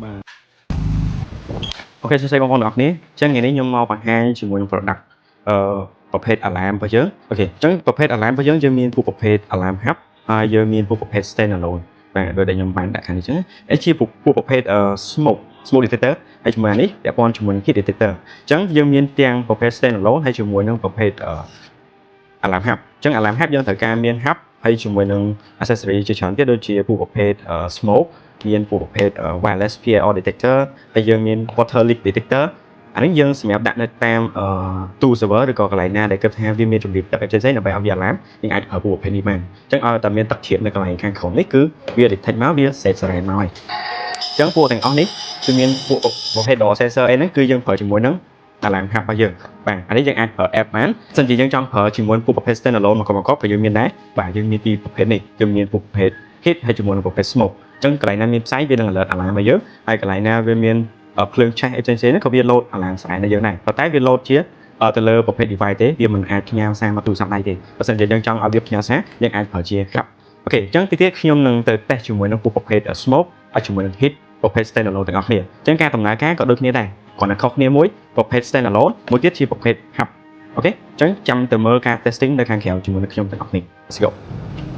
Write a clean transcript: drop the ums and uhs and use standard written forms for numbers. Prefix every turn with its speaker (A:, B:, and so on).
A: បាទអូខេសួស្តីបងប្អូនទាំងអស់គ្នាអញ្ចឹងថ្ងៃនេះខ្ញុំមកបង្ហាញជាមួយនឹង product ប្រភេទ alarm របស់យើងអូខេអញ្ចឹងប្រភេទ alarm របស់យើងមានពូប្រភេទ alarm hub ហើយយើងមានពូប្រភេទ standalone បាទដោយដែលខ្ញុំបានដាក់ខាងនេះអញ្ចឹងជាពូប្រភេទsmoke detector ហើយជាមួយនេះពាក់ព័ន្ធជាមួយនឹង heat detector អញ្ចឹងយើងមានទាំងប្រភេទ standalone ហើយជាមួយនឹងប្រភេទalarm hub អញ្ចឹង alarm hub យើងត្រូវការមាន hub ហើយជាមួយនឹង accessory ជាច្រើនទៀតដូចជាពូប្រភេទ smoke មានពូប្រភេទ wireless PIR detector ហើយយើងមាន water leak detector អានេះយើងសម្រាប់ដាក់នៅតាមទូ server ឬក៏កន្លែងណាដែលគិតថាវាមានជំរាបទឹកផ្សេងៗដើម្បីឲ្យវា alarm យើងអាចប្រើពូប្រភេទនេះបានអញ្ចឹងឲ្យតែមានទឹកជ្រាបនៅកន្លែងខាងក្រោមនេះគឺវា detect មកវា set surround មកហើយអញ្ចឹងពូទាំងអស់នេះគឺមានពូប្រភេទ door sensor អីហ្នឹងគឺយើងប្រើជាមួយនឹង alarm hub របស់យើងបាទអានេះយើងអាចប្រើ app បានសិនជាយើងចង់ប្រើជាមួយពូប្រភេទ standalone មកក៏ក៏យើងមានដែរបាទយើងមានពីរប្រភេទនេះយើងមានពូប្រភេទ heat ហើយជាមួយនឹងប្រភេទ smoke អញ្ចឹងកន្លែងណាមានផ្សែងវានឹង alert alarm មកយើងហើយកន្លែងណាវាមានភ្លើងឆេះអីផ្សេងៗហ្នឹងក៏វា load alarm ស្រែនៅយើងដែរប៉ុន្តែវា load ជាទៅលើប្រភេទ device ទេវាមិនអាចផ្ញើសារមកទូរស័ព្ទដៃទេបើសិនជាយើងចង់ឲ្យវាផ្ញើសារយើងអាចប្រើជា hub អូខេអញ្ចឹងទីទៀតខ្ញុំនឹងទៅ test ជាមួយនឹងពូប្រភេទ smoke ហើយជាមួយនឹង heat ប្រភេទ standalone ទាំងអស់គ្នាអញ្ចឹងការដំណើរការក៏ដូចគ្នាដែរគ្រាន់តែខុសគ្នាមួយប្រភេទ standalone មួយទៀតជាប្រភេទ hub អូខេអញ្ចឹងចាំទៅមើលការ testing នៅខាងក្រៅជាមួយនឹងខ្ញុំទាំងអស់គ្នា Let's go